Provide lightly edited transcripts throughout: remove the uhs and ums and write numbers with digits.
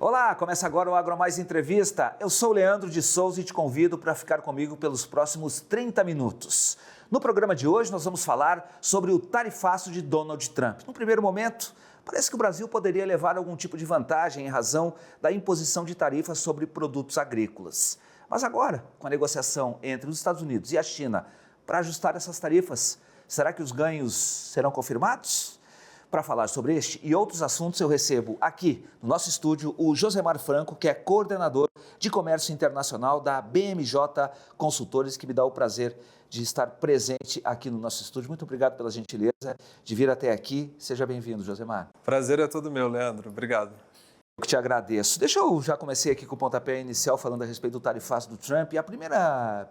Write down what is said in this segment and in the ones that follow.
Olá, começa agora o AgroMais Entrevista. Eu sou o Leandro de Souza e te convido para ficar comigo pelos próximos 30 minutos. No programa de hoje nós vamos falar sobre o tarifaço de Donald Trump. No primeiro momento, parece que o Brasil poderia levar algum tipo de vantagem em razão da imposição de tarifas sobre produtos agrícolas. Mas agora, com a negociação entre os Estados Unidos e a China para ajustar essas tarifas, será que os ganhos serão confirmados? Para falar sobre este e outros assuntos, eu recebo aqui no nosso estúdio o Josemar Franco, que é coordenador de comércio internacional da BMJ Consultores, que me dá o prazer de estar presente aqui no nosso estúdio. Muito obrigado pela gentileza de vir até aqui. Seja bem-vindo, Josemar. Prazer é todo meu, Leandro. Obrigado. Eu que te agradeço. Deixa eu já comecei aqui com o pontapé inicial falando a respeito do tarifaço do Trump. E a primeira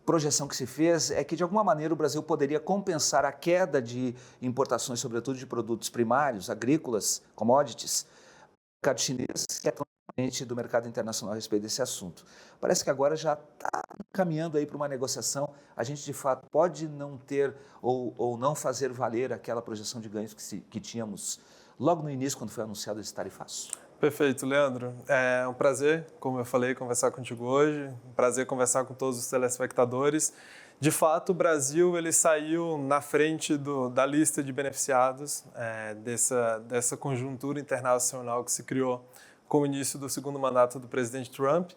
projeção que se fez é que, de alguma maneira, o Brasil poderia compensar a queda de importações, sobretudo de produtos primários, agrícolas, commodities, do mercado chinês, que é tão diferente do mercado internacional a respeito desse assunto. Parece que agora já está caminhando aí para uma negociação. A gente, de fato, pode não ter ou não fazer valer aquela projeção de ganhos que tínhamos logo no início, quando foi anunciado esse tarifaço. Perfeito, Leandro. É um prazer, como eu falei, conversar contigo hoje. Um prazer conversar com todos os telespectadores. De fato, o Brasil ele saiu na frente da lista de beneficiados dessa conjuntura internacional que se criou com o início do segundo mandato do presidente Trump.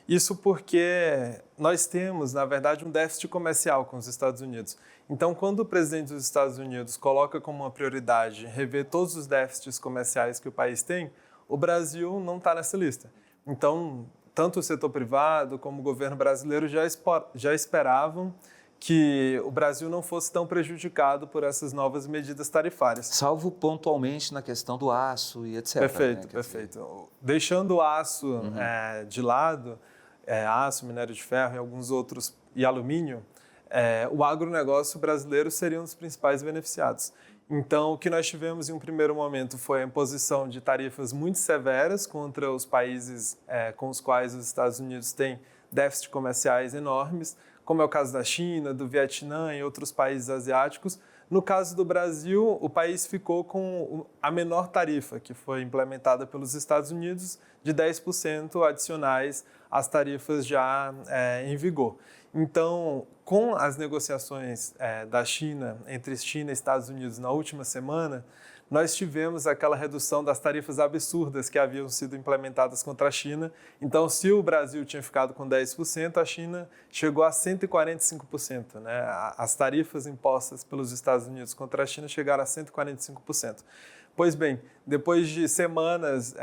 Isso porque nós temos, na verdade, um déficit comercial com os Estados Unidos. Então, quando o presidente dos Estados Unidos coloca como uma prioridade rever todos os déficits comerciais que o país tem, o Brasil não está nessa lista. Então, tanto o setor privado como o governo brasileiro já esperavam que o Brasil não fosse tão prejudicado por essas novas medidas tarifárias. Salvo pontualmente na questão do aço e etc. Perfeito, perfeito. Deixando o aço de lado, aço, minério de ferro e alguns outros, e alumínio, o agronegócio brasileiro seria um dos principais beneficiados. Então, o que nós tivemos em um primeiro momento foi a imposição de tarifas muito severas contra os países com os quais os Estados Unidos têm déficits comerciais enormes, como é o caso da China, do Vietnã e outros países asiáticos. No caso do Brasil, o país ficou com a menor tarifa, que foi implementada pelos Estados Unidos, de 10% adicionais às tarifas já em vigor. Então, com as negociações da China, entre China e Estados Unidos na última semana, nós tivemos aquela redução das tarifas absurdas que haviam sido implementadas contra a China. Então, se o Brasil tinha ficado com 10%, a China chegou a 145%. Né? As tarifas impostas pelos Estados Unidos contra a China chegaram a 145%. Pois bem, depois de semanas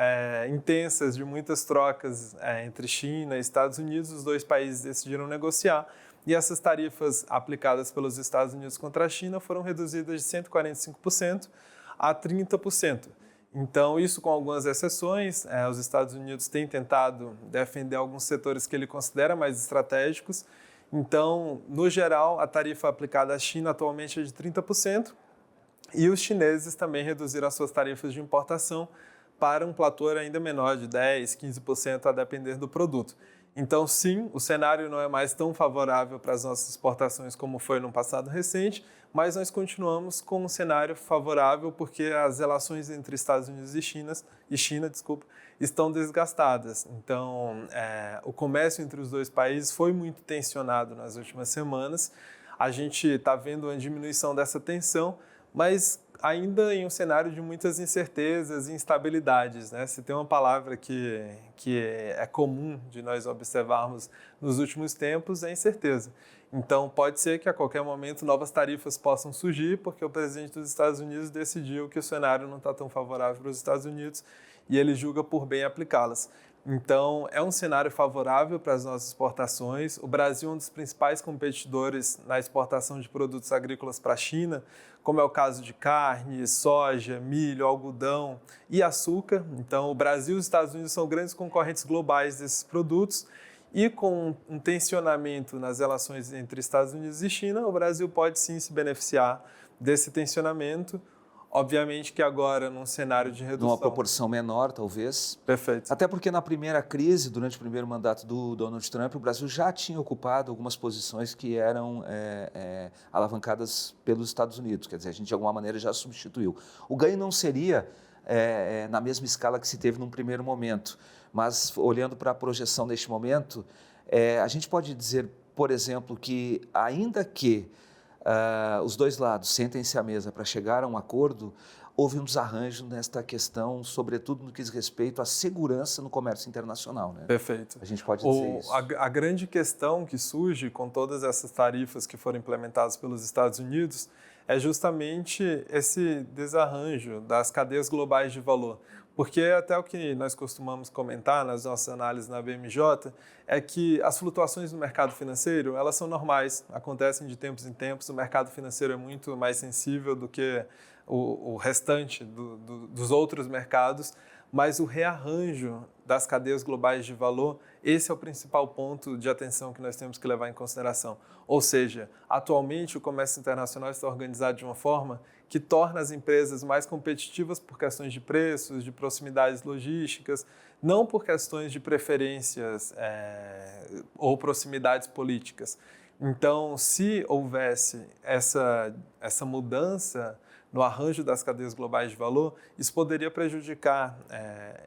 intensas de muitas trocas entre China e Estados Unidos, os dois países decidiram negociar e essas tarifas aplicadas pelos Estados Unidos contra a China foram reduzidas de 145% a 30%. Então, isso com algumas exceções, os Estados Unidos têm tentado defender alguns setores que ele considera mais estratégicos. Então, no geral, a tarifa aplicada à China atualmente é de 30%, e os chineses também reduziram as suas tarifas de importação para um platô ainda menor, de 10%, 15%, a depender do produto. Então, sim, o cenário não é mais tão favorável para as nossas exportações como foi no passado recente, mas nós continuamos com um cenário favorável porque as relações entre Estados Unidos e China estão desgastadas. Então, o comércio entre os dois países foi muito tensionado nas últimas semanas. A gente está vendo uma diminuição dessa tensão, mas ainda em um cenário de muitas incertezas e instabilidades, né? Se tem uma palavra que é comum de nós observarmos nos últimos tempos, é incerteza. Então, pode ser que a qualquer momento novas tarifas possam surgir, porque o presidente dos Estados Unidos decidiu que o cenário não está tão favorável para os Estados Unidos e ele julga por bem aplicá-las. Então, é um cenário favorável para as nossas exportações. O Brasil é um dos principais competidores na exportação de produtos agrícolas para a China, como é o caso de carne, soja, milho, algodão e açúcar. Então, o Brasil e os Estados Unidos são grandes concorrentes globais desses produtos e com um tensionamento nas relações entre Estados Unidos e China, o Brasil pode sim se beneficiar desse tensionamento. Obviamente que agora, num cenário de redução... Numa proporção menor, talvez. Perfeito. Até porque na primeira crise, durante o primeiro mandato do Donald Trump, o Brasil já tinha ocupado algumas posições que eram alavancadas pelos Estados Unidos. Quer dizer, a gente de alguma maneira já substituiu. O ganho não seria na mesma escala que se teve num primeiro momento. Mas, olhando para a projeção neste momento, a gente pode dizer, por exemplo, que ainda que os dois lados sentem-se à mesa para chegar a um acordo, houve um desarranjo nesta questão, sobretudo no que diz respeito à segurança no comércio internacional, né? Perfeito. A gente pode dizer isso. A grande questão que surge com todas essas tarifas que foram implementadas pelos Estados Unidos é justamente esse desarranjo das cadeias globais de valor. Porque até o que nós costumamos comentar nas nossas análises na BMJ é que as flutuações no mercado financeiro, elas são normais, acontecem de tempos em tempos, o mercado financeiro é muito mais sensível do que o restante dos outros mercados, mas o rearranjo das cadeias globais de valor, esse é o principal ponto de atenção que nós temos que levar em consideração. Ou seja, atualmente o comércio internacional está organizado de uma forma que torna as empresas mais competitivas por questões de preços, de proximidades logísticas, não por questões de preferências ou proximidades políticas. Então, se houvesse essa mudança no arranjo das cadeias globais de valor, isso poderia prejudicar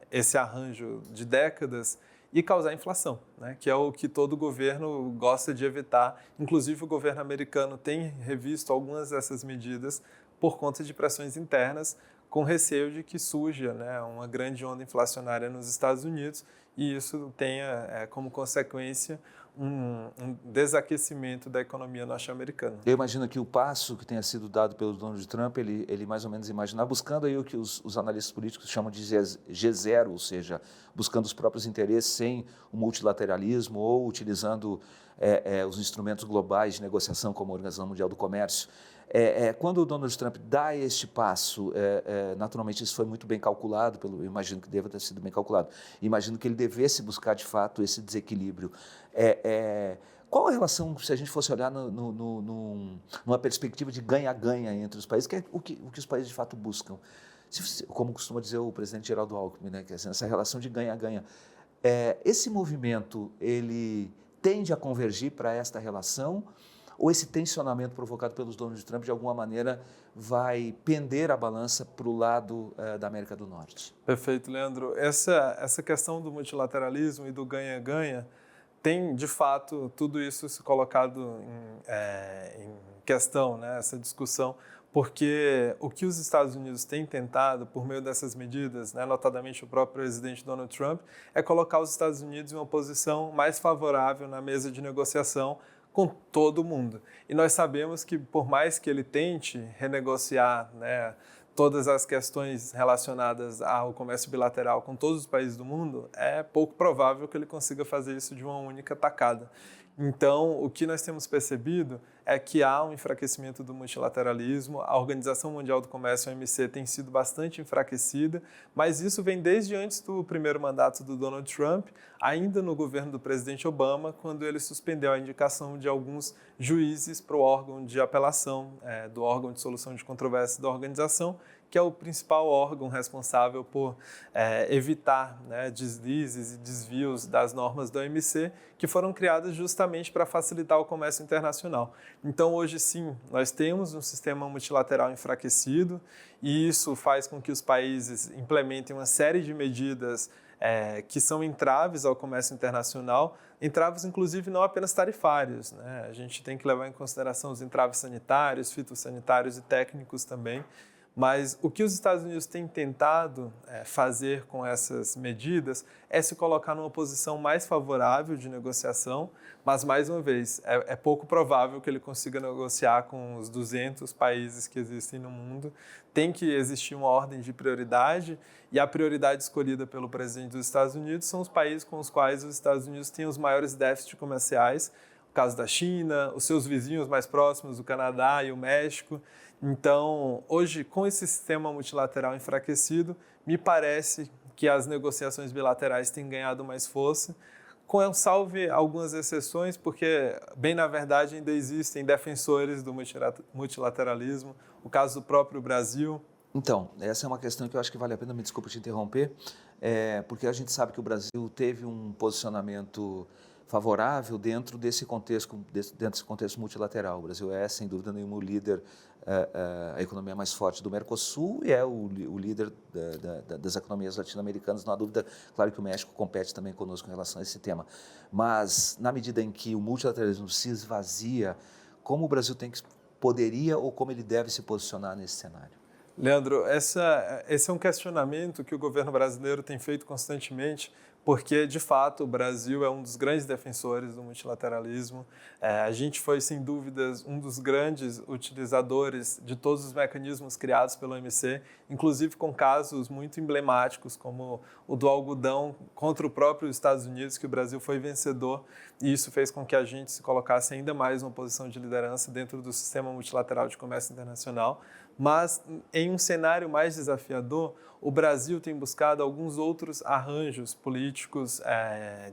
esse arranjo de décadas e causar inflação, né? Que é o que todo governo gosta de evitar. Inclusive, o governo americano tem revisto algumas dessas medidas por conta de pressões internas, com receio de que surja, né, uma grande onda inflacionária nos Estados Unidos e isso tenha como consequência um desaquecimento da economia norte-americana. Eu imagino que o passo que tenha sido dado pelo Donald Trump, ele mais ou menos imaginar, buscando aí o que os analistas políticos chamam de G0, ou seja, buscando os próprios interesses sem o multilateralismo ou utilizando os instrumentos globais de negociação como a Organização Mundial do Comércio. Quando o Donald Trump dá este passo, naturalmente isso foi muito bem calculado, eu imagino que deva ter sido bem calculado, imagino que ele devesse buscar de fato esse desequilíbrio. Qual a relação, se a gente fosse olhar numa perspectiva de ganha-ganha entre os países, que é o que os países de fato buscam? Como costuma dizer o presidente Geraldo Alckmin, né, que é essa relação de ganha-ganha. Esse movimento, ele tende a convergir para esta relação? Ou esse tensionamento provocado pelos Donald Trump, de alguma maneira, vai pender a balança para o lado da América do Norte? Perfeito, Leandro. Essa questão do multilateralismo e do ganha-ganha tem, de fato, tudo isso se colocado em questão, né, essa discussão, porque o que os Estados Unidos têm tentado, por meio dessas medidas, né, notadamente o próprio presidente Donald Trump, é colocar os Estados Unidos em uma posição mais favorável na mesa de negociação com todo mundo. E nós sabemos que, por mais que ele tente renegociar, né, todas as questões relacionadas ao comércio bilateral com todos os países do mundo, é pouco provável que ele consiga fazer isso de uma única tacada. Então, o que nós temos percebido é que há um enfraquecimento do multilateralismo, a Organização Mundial do Comércio, a OMC, tem sido bastante enfraquecida, mas isso vem desde antes do primeiro mandato do Donald Trump, ainda no governo do presidente Obama, quando ele suspendeu a indicação de alguns juízes para o órgão de apelação, do órgão de solução de controvérsias da organização, que é o principal órgão responsável por evitar, né, deslizes e desvios das normas da OMC, que foram criadas justamente para facilitar o comércio internacional. Então, hoje sim, nós temos um sistema multilateral enfraquecido e isso faz com que os países implementem uma série de medidas que são entraves ao comércio internacional, entraves inclusive não apenas tarifários, né? A gente tem que levar em consideração os entraves sanitários, fitossanitários e técnicos também. Mas o que os Estados Unidos têm tentado fazer com essas medidas é se colocar numa posição mais favorável de negociação, mas, mais uma vez, é pouco provável que ele consiga negociar com os 200 países que existem no mundo. Tem que existir uma ordem de prioridade e a prioridade escolhida pelo presidente dos Estados Unidos são os países com os quais os Estados Unidos têm os maiores déficits comerciais, o caso da China, os seus vizinhos mais próximos, o Canadá e o México. Então, hoje, com esse sistema multilateral enfraquecido, me parece que as negociações bilaterais têm ganhado mais força, salve algumas exceções, porque, bem na verdade, ainda existem defensores do multilateralismo, o caso do próprio Brasil. Então, essa é uma questão que eu acho que vale a pena, me desculpa te interromper, porque a gente sabe que o Brasil teve um posicionamento favorável dentro desse contexto multilateral. O Brasil é, sem dúvida nenhuma, o líder, a economia mais forte do Mercosul e é o líder das economias latino-americanas. Não há dúvida, claro que o México compete também conosco em relação a esse tema. Mas, na medida em que o multilateralismo se esvazia, como o Brasil poderia ou como ele deve se posicionar nesse cenário? Leandro, esse é um questionamento que o governo brasileiro tem feito constantemente, porque, de fato, o Brasil é um dos grandes defensores do multilateralismo. A gente foi, sem dúvidas, um dos grandes utilizadores de todos os mecanismos criados pelo OMC, inclusive com casos muito emblemáticos, como o do algodão contra o próprio Estados Unidos, que o Brasil foi vencedor, e isso fez com que a gente se colocasse ainda mais numa posição de liderança dentro do sistema multilateral de comércio internacional. Mas, em um cenário mais desafiador, o Brasil tem buscado alguns outros arranjos políticos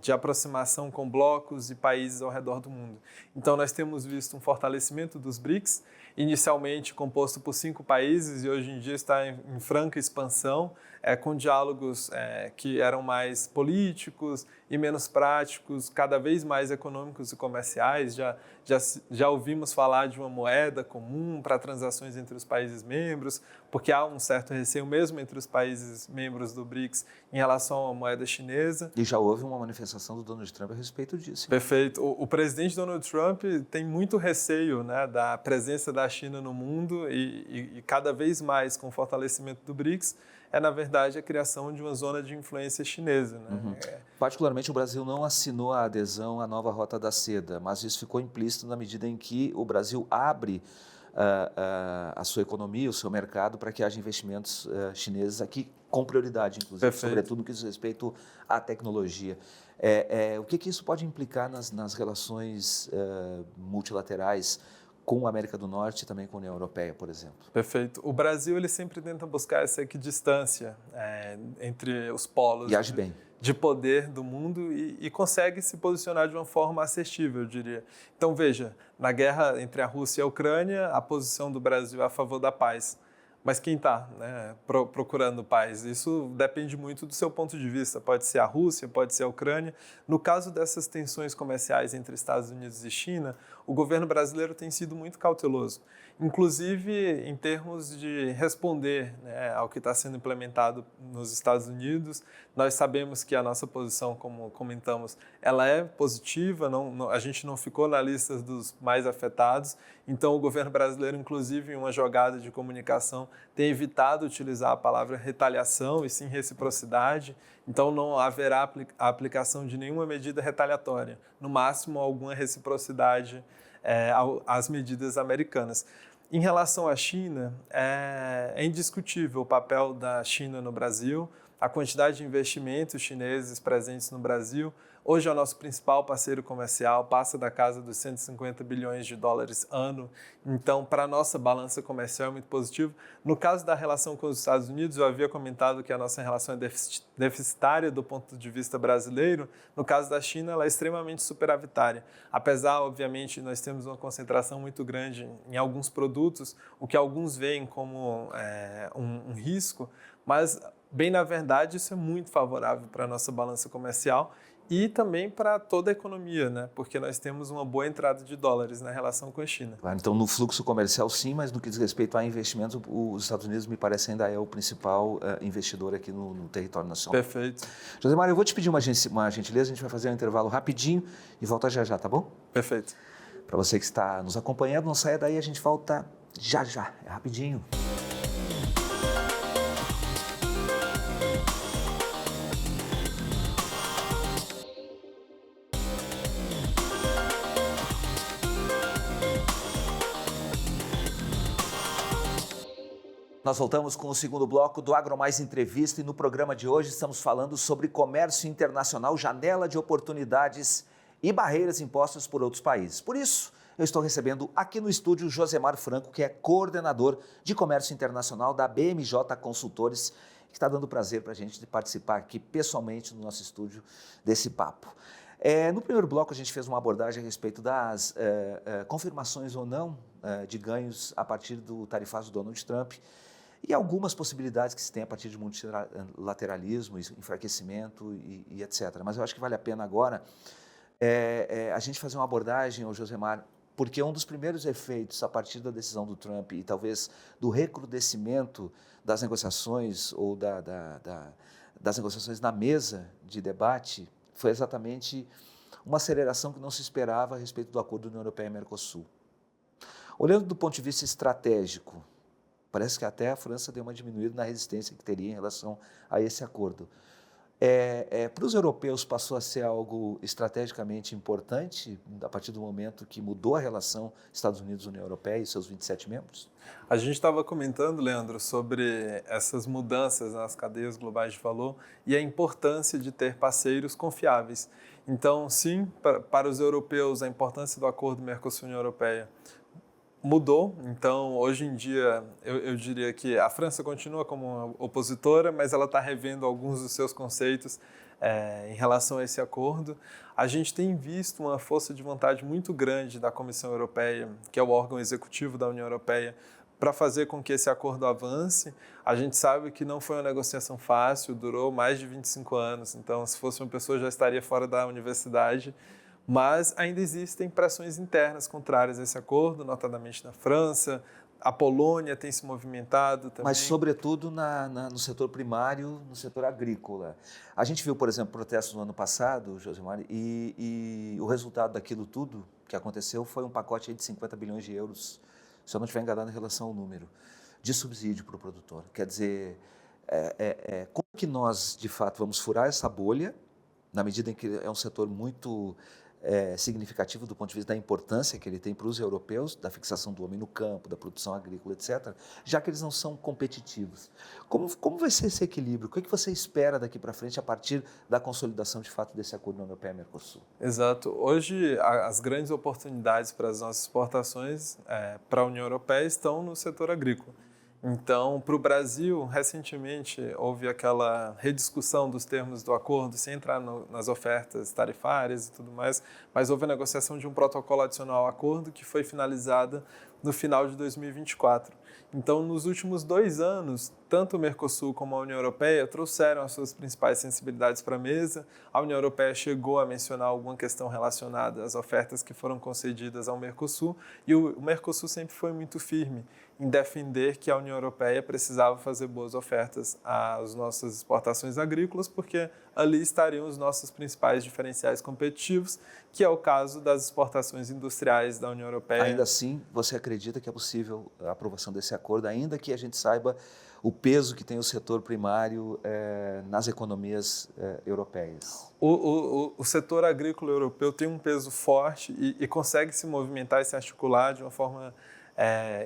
de aproximação com blocos e países ao redor do mundo. Então, nós temos visto um fortalecimento dos BRICS, inicialmente composto por 5 países e hoje em dia está em franca expansão, com diálogos que eram mais políticos e menos práticos, cada vez mais econômicos e comerciais. Já ouvimos falar de uma moeda comum para transações entre os países membros, porque há um certo receio mesmo entre os países membros do BRICS em relação à moeda chinesa. E já houve uma manifestação do Donald Trump a respeito disso. Perfeito. O presidente Donald Trump tem muito receio, né, da presença da China no mundo e cada vez mais com o fortalecimento do BRICS, na verdade, a criação de uma zona de influência chinesa. Né? Uhum. Particularmente, o Brasil não assinou a adesão à nova Rota da Seda, mas isso ficou implícito na medida em que o Brasil abre a sua economia, o seu mercado, para que haja investimentos chineses aqui com prioridade, inclusive, Perfeito. Sobretudo no que diz respeito à tecnologia. O que isso pode implicar nas relações multilaterais com a América do Norte e também com a União Europeia, por exemplo? Perfeito. O Brasil ele sempre tenta buscar essa equidistância entre os polos E age bem. de poder do mundo e consegue se posicionar de uma forma assertível, eu diria. Então, veja, na guerra entre a Rússia e a Ucrânia, a posição do Brasil é a favor da paz. Mas quem está procurando paz? Isso depende muito do seu ponto de vista. Pode ser a Rússia, pode ser a Ucrânia. No caso dessas tensões comerciais entre Estados Unidos e China, o governo brasileiro tem sido muito cauteloso, inclusive em termos de responder ao que está sendo implementado nos Estados Unidos. Nós sabemos que a nossa posição, como comentamos, ela é positiva, a gente não ficou na lista dos mais afetados, então o governo brasileiro, inclusive em uma jogada de comunicação, tem evitado utilizar a palavra retaliação e sim reciprocidade, então não haverá a aplicação de nenhuma medida retaliatória, no máximo alguma reciprocidade às medidas americanas. Em relação à China, é indiscutível o papel da China no Brasil, a quantidade de investimentos chineses presentes no Brasil. Hoje é o nosso principal parceiro comercial, passa da casa dos 150 bilhões de dólares ano. Então, para a nossa balança comercial é muito positivo. No caso da relação com os Estados Unidos, eu havia comentado que a nossa relação é deficitária do ponto de vista brasileiro. No caso da China, ela é extremamente superavitária. Apesar, obviamente, nós temos uma concentração muito grande em alguns produtos, o que alguns veem como um risco, mas, bem na verdade, isso é muito favorável para a nossa balança comercial e também para toda a economia, né? Porque nós temos uma boa entrada de dólares na relação com a China. Claro, então, no fluxo comercial, sim, mas no que diz respeito a investimentos, os Estados Unidos, me parece, ainda é o principal investidor aqui no território nacional. Perfeito. Josemar, eu vou te pedir uma gentileza, a gente vai fazer um intervalo rapidinho e volta já já, tá bom? Perfeito. Para você que está nos acompanhando, não saia daí, a gente volta já já, é rapidinho. Nós voltamos com o segundo bloco do AgroMais Entrevista e no programa de hoje estamos falando sobre comércio internacional, janela de oportunidades e barreiras impostas por outros países. Por isso, eu estou recebendo aqui no estúdio Josemar Franco, que é coordenador de comércio internacional da BMJ Consultores, que está dando prazer para a gente de participar aqui pessoalmente no nosso estúdio desse papo. No primeiro bloco, a gente fez uma abordagem a respeito das confirmações ou não de ganhos a partir do tarifaço do Donald Trump e algumas possibilidades que se tem a partir de multilateralismo, enfraquecimento e etc. Mas eu acho que vale a pena agora a gente fazer uma abordagem, ô Josemar, porque um dos primeiros efeitos a partir da decisão do Trump e talvez do recrudescimento das negociações ou das negociações na mesa de debate foi exatamente uma aceleração que não se esperava a respeito do acordo da União Europeia e Mercosul. Olhando do ponto de vista estratégico, parece que até a França deu uma diminuída na resistência que teria em relação a esse acordo. Para os europeus passou a ser algo estrategicamente importante a partir do momento que mudou a relação Estados Unidos-União Europeia e seus 27 membros? A gente estava comentando, Leandro, sobre essas mudanças nas cadeias globais de valor e a importância de ter parceiros confiáveis. Então, sim, para os europeus, a importância do acordo Mercosul-União Europeia mudou. Então, hoje em dia, eu diria que a França continua como uma opositora, mas ela está revendo alguns dos seus conceitos em relação a esse acordo. A gente tem visto uma força de vontade muito grande da Comissão Europeia, que é o órgão executivo da União Europeia, para fazer com que esse acordo avance. A gente sabe que não foi uma negociação fácil, durou mais de 25 anos, então, se fosse uma pessoa, já estaria fora da universidade. Mas ainda existem pressões internas contrárias a esse acordo, notadamente na França. A Polônia tem se movimentado também. Mas, sobretudo, no setor primário, no setor agrícola. A gente viu, por exemplo, protestos no ano passado, Josemar, e o resultado daquilo tudo que aconteceu foi um pacote de 50 bilhões de euros, se eu não estiver enganado em relação ao número, de subsídio para o produtor. Quer dizer, como que nós, de fato, vamos furar essa bolha, na medida em que é um setor muito significativo do ponto de vista da importância que ele tem para os europeus, da fixação do homem no campo, da produção agrícola, etc., já que eles não são competitivos. Como vai ser esse equilíbrio? O que você espera daqui para frente a partir da consolidação, de fato, desse acordo União Europeia-Mercosul? Exato. Hoje, as grandes oportunidades para as nossas exportações para a União Europeia estão no setor agrícola. Então, para o Brasil, recentemente houve aquela rediscussão dos termos do acordo, sem entrar nas ofertas tarifárias e tudo mais, mas houve a negociação de um protocolo adicional ao acordo que foi finalizada no final de 2024. Então, nos últimos 2 anos, tanto o Mercosul como a União Europeia trouxeram as suas principais sensibilidades para a mesa. A União Europeia chegou a mencionar alguma questão relacionada às ofertas que foram concedidas ao Mercosul, e o Mercosul sempre foi muito firme em defender que a União Europeia precisava fazer boas ofertas às nossas exportações agrícolas, porque ali estariam os nossos principais diferenciais competitivos, que é o caso das exportações industriais da União Europeia. Ainda assim, você acredita que é possível a aprovação desse acordo, ainda que a gente saiba o peso que tem o setor primário nas economias europeias? O setor agrícola europeu tem um peso forte e consegue se movimentar e se articular de uma forma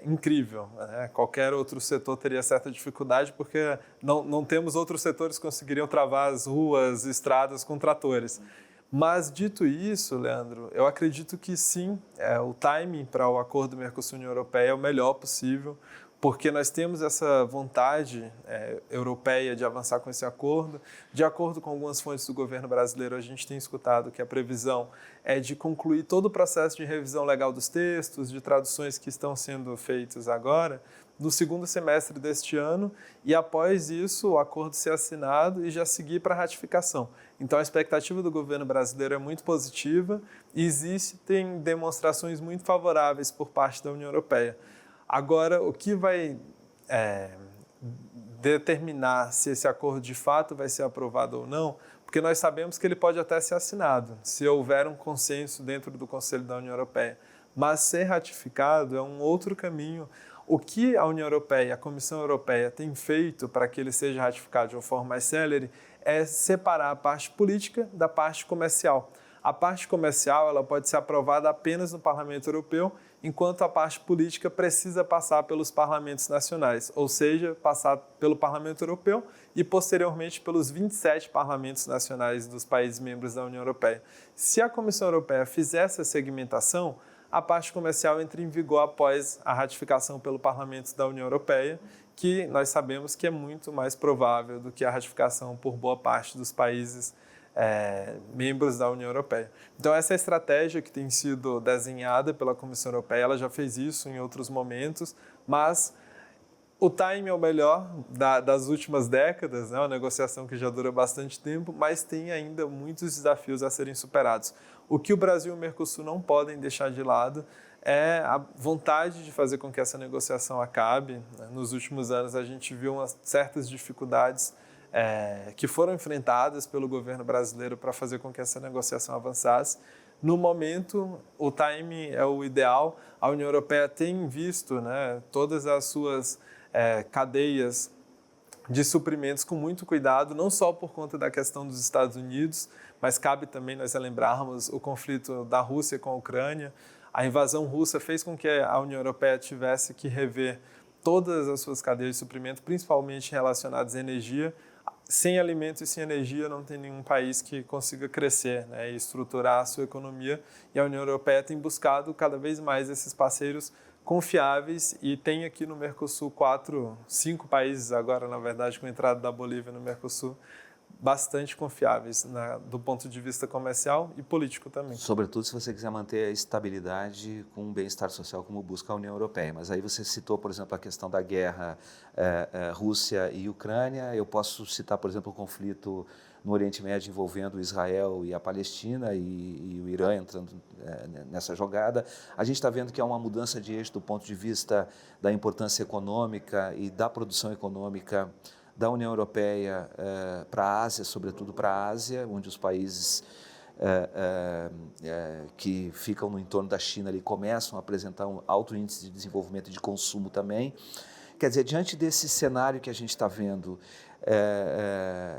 incrível, né? Qualquer outro setor teria certa dificuldade porque não temos outros setores que conseguiriam travar as ruas, estradas com tratores. Mas, dito isso, Leandro, eu acredito que sim, o timing para o acordo Mercosul-União Europeia é o melhor possível, porque nós temos essa vontade europeia de avançar com esse acordo. De acordo com algumas fontes do governo brasileiro, a gente tem escutado que a previsão é de concluir todo o processo de revisão legal dos textos, de traduções que estão sendo feitas agora, no segundo semestre deste ano, e após isso o acordo ser assinado e já seguir para a ratificação. Então a expectativa do governo brasileiro é muito positiva e existem demonstrações muito favoráveis por parte da União Europeia. Agora, o que vai determinar se esse acordo de fato vai ser aprovado ou não, porque nós sabemos que ele pode até ser assinado, se houver um consenso dentro do Conselho da União Europeia, mas ser ratificado é um outro caminho. O que a União Europeia, a Comissão Europeia tem feito para que ele seja ratificado de uma forma mais célere é separar a parte política da parte comercial. A parte comercial ela pode ser aprovada apenas no Parlamento Europeu, enquanto a parte política precisa passar pelos parlamentos nacionais, ou seja, passar pelo Parlamento Europeu e, posteriormente, pelos 27 parlamentos nacionais dos países membros da União Europeia. Se a Comissão Europeia fizer essa segmentação, a parte comercial entra em vigor após a ratificação pelo Parlamento da União Europeia, que nós sabemos que é muito mais provável do que a ratificação por boa parte dos países membros da União Europeia. Então, essa estratégia que tem sido desenhada pela Comissão Europeia, ela já fez isso em outros momentos, mas o time é o melhor das últimas décadas, né? Uma negociação que já dura bastante tempo, mas tem ainda muitos desafios a serem superados. O que o Brasil e o Mercosul não podem deixar de lado é a vontade de fazer com que essa negociação acabe. Nos últimos anos, a gente viu certas dificuldades que foram enfrentadas pelo governo brasileiro para fazer com que essa negociação avançasse. No momento, o time é o ideal. A União Europeia tem visto, né, todas as suas cadeias de suprimentos com muito cuidado, não só por conta da questão dos Estados Unidos, mas cabe também nós lembrarmos o conflito da Rússia com a Ucrânia. A invasão russa fez com que a União Europeia tivesse que rever todas as suas cadeias de suprimento, principalmente relacionadas à energia. Sem alimentos e sem energia não tem nenhum país que consiga crescer, né, e estruturar a sua economia. E a União Europeia tem buscado cada vez mais esses parceiros confiáveis e tem aqui no Mercosul 5 países agora, na verdade, com a entrada da Bolívia no Mercosul, bastante confiáveis do ponto de vista comercial e político também. Sobretudo se você quiser manter a estabilidade com um bem-estar social como busca a União Europeia. Mas aí você citou, por exemplo, a questão da guerra Rússia e Ucrânia. Eu posso citar, por exemplo, o conflito no Oriente Médio envolvendo Israel e a Palestina e o Irã entrando nessa jogada. A gente está vendo que há uma mudança de eixo do ponto de vista da importância econômica e da produção econômica da União Europeia para a Ásia, sobretudo para a Ásia, onde os países que ficam no entorno da China ali começam a apresentar um alto índice de desenvolvimento e de consumo também. Quer dizer, diante desse cenário que a gente está vendo,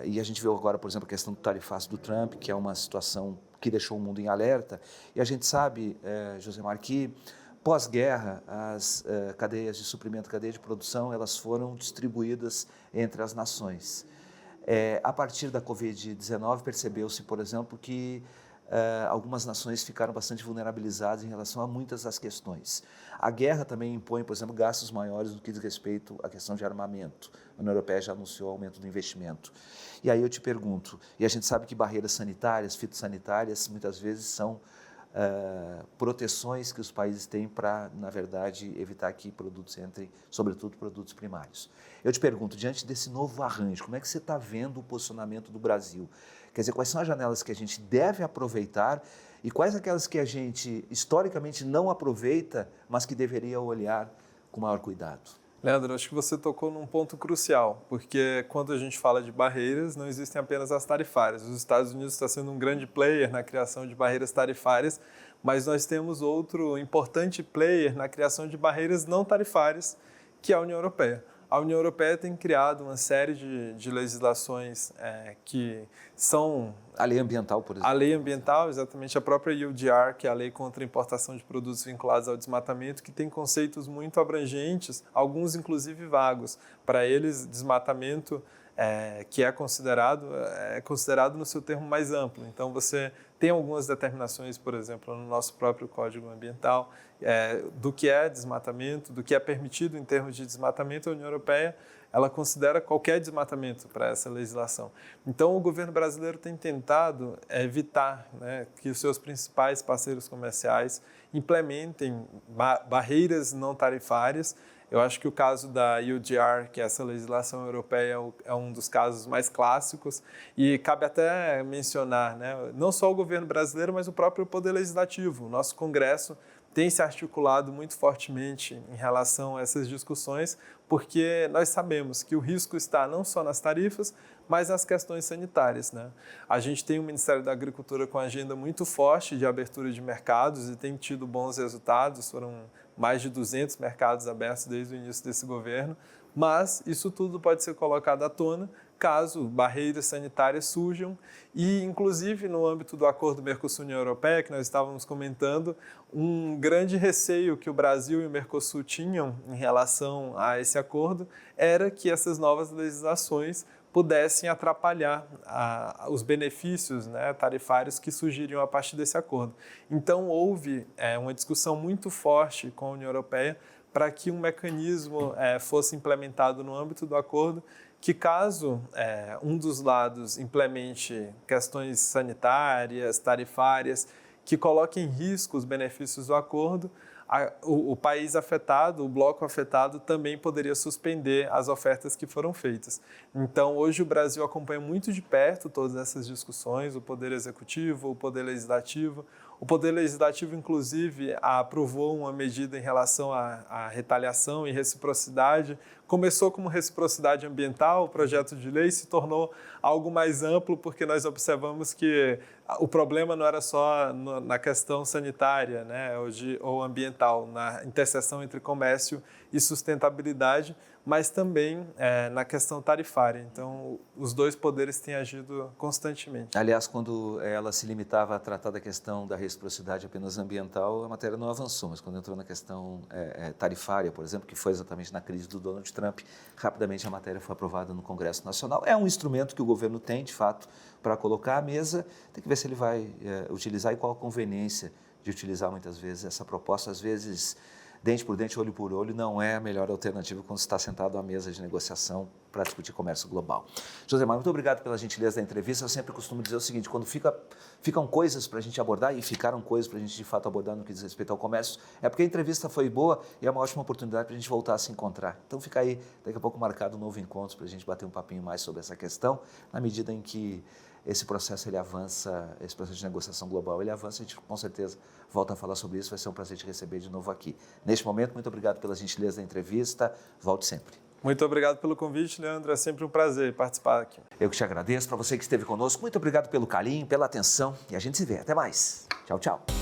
e a gente viu agora, por exemplo, a questão do tarifaço do Trump, que é uma situação que deixou o mundo em alerta, e a gente sabe, Josemar, que pós-guerra, as cadeias de suprimento, cadeias de produção, elas foram distribuídas entre as nações. A partir da Covid-19, percebeu-se, por exemplo, que algumas nações ficaram bastante vulnerabilizadas em relação a muitas das questões. A guerra também impõe, por exemplo, gastos maiores no que diz respeito à questão de armamento. A União Europeia já anunciou o aumento do investimento. E aí eu te pergunto, e a gente sabe que barreiras sanitárias, fitossanitárias, muitas vezes são proteções que os países têm para, na verdade, evitar que produtos entrem, sobretudo produtos primários. Eu te pergunto, diante desse novo arranjo, como é que você está vendo o posicionamento do Brasil? Quer dizer, quais são as janelas que a gente deve aproveitar e quais aquelas que a gente, historicamente, não aproveita, mas que deveria olhar com maior cuidado? Leandro, acho que você tocou num ponto crucial, porque quando a gente fala de barreiras, não existem apenas as tarifárias. Os Estados Unidos está sendo um grande player na criação de barreiras tarifárias, mas nós temos outro importante player na criação de barreiras não tarifárias, que é a União Europeia. A União Europeia tem criado uma série de legislações que são... A lei ambiental, por exemplo. A lei ambiental, exatamente, a própria EUDR, que é a lei contra a importação de produtos vinculados ao desmatamento, que tem conceitos muito abrangentes, alguns inclusive vagos. Para eles, desmatamento que é considerado no seu termo mais amplo. Então, você tem algumas determinações, por exemplo, no nosso próprio Código Ambiental, do que é desmatamento, do que é permitido em termos de desmatamento. A União Europeia, ela considera qualquer desmatamento para essa legislação. Então, o governo brasileiro tem tentado evitar, né, que os seus principais parceiros comerciais implementem barreiras não tarifárias. Eu acho que o caso da EUDR, que é essa legislação europeia, é um dos casos mais clássicos e cabe até mencionar, né, não só o governo brasileiro, mas o próprio Poder Legislativo. O nosso Congresso tem se articulado muito fortemente em relação a essas discussões, porque nós sabemos que o risco está não só nas tarifas, mas nas questões sanitárias, né? A gente tem o Ministério da Agricultura com agenda muito forte de abertura de mercados e tem tido bons resultados, foram mais de 200 mercados abertos desde o início desse governo, mas isso tudo pode ser colocado à tona caso barreiras sanitárias surjam e, inclusive, no âmbito do Acordo Mercosul-União Europeia, que nós estávamos comentando, um grande receio que o Brasil e o Mercosul tinham em relação a esse acordo era que essas novas legislações pudessem atrapalhar os benefícios, né, tarifários que surgiriam a partir desse acordo. Então, houve uma discussão muito forte com a União Europeia para que um mecanismo fosse implementado no âmbito do acordo que, caso um dos lados implemente questões sanitárias, tarifárias, que coloquem em risco os benefícios do acordo, o país afetado, o bloco afetado, também poderia suspender as ofertas que foram feitas. Então, hoje o Brasil acompanha muito de perto todas essas discussões, o Poder Executivo, o Poder Legislativo. O Poder Legislativo, inclusive, aprovou uma medida em relação à retaliação e reciprocidade. Começou como reciprocidade ambiental, o projeto de lei se tornou algo mais amplo, porque nós observamos que o problema não era só na questão sanitária, né, ou ambiental, na interseção entre comércio e sustentabilidade, mas também na questão tarifária. Então, os dois poderes têm agido constantemente. Aliás, quando ela se limitava a tratar da questão da reciprocidade apenas ambiental, a matéria não avançou, mas quando entrou na questão tarifária, por exemplo, que foi exatamente na crise do Donald Trump, rapidamente a matéria foi aprovada no Congresso Nacional. É um instrumento que o governo tem, de fato, para colocar à mesa, tem que ver se ele vai utilizar e qual a conveniência de utilizar muitas vezes essa proposta. Às vezes, dente por dente, olho por olho, não é a melhor alternativa quando se está sentado à mesa de negociação para discutir comércio global. Josemar, muito obrigado pela gentileza da entrevista. Eu sempre costumo dizer o seguinte, quando ficam coisas para a gente abordar, e ficaram coisas para a gente de fato abordar no que diz respeito ao comércio, é porque a entrevista foi boa e é uma ótima oportunidade para a gente voltar a se encontrar. Então fica aí, daqui a pouco, marcado um novo encontro para a gente bater um papinho mais sobre essa questão, na medida em que esse processo ele avança, esse processo de negociação global ele avança, a gente com certeza volta a falar sobre isso, vai ser um prazer te receber de novo aqui. Neste momento, muito obrigado pela gentileza da entrevista, volte sempre. Muito obrigado pelo convite, Leandro, é sempre um prazer participar aqui. Eu que te agradeço, para você que esteve conosco, muito obrigado pelo carinho, pela atenção e a gente se vê, até mais. Tchau, tchau.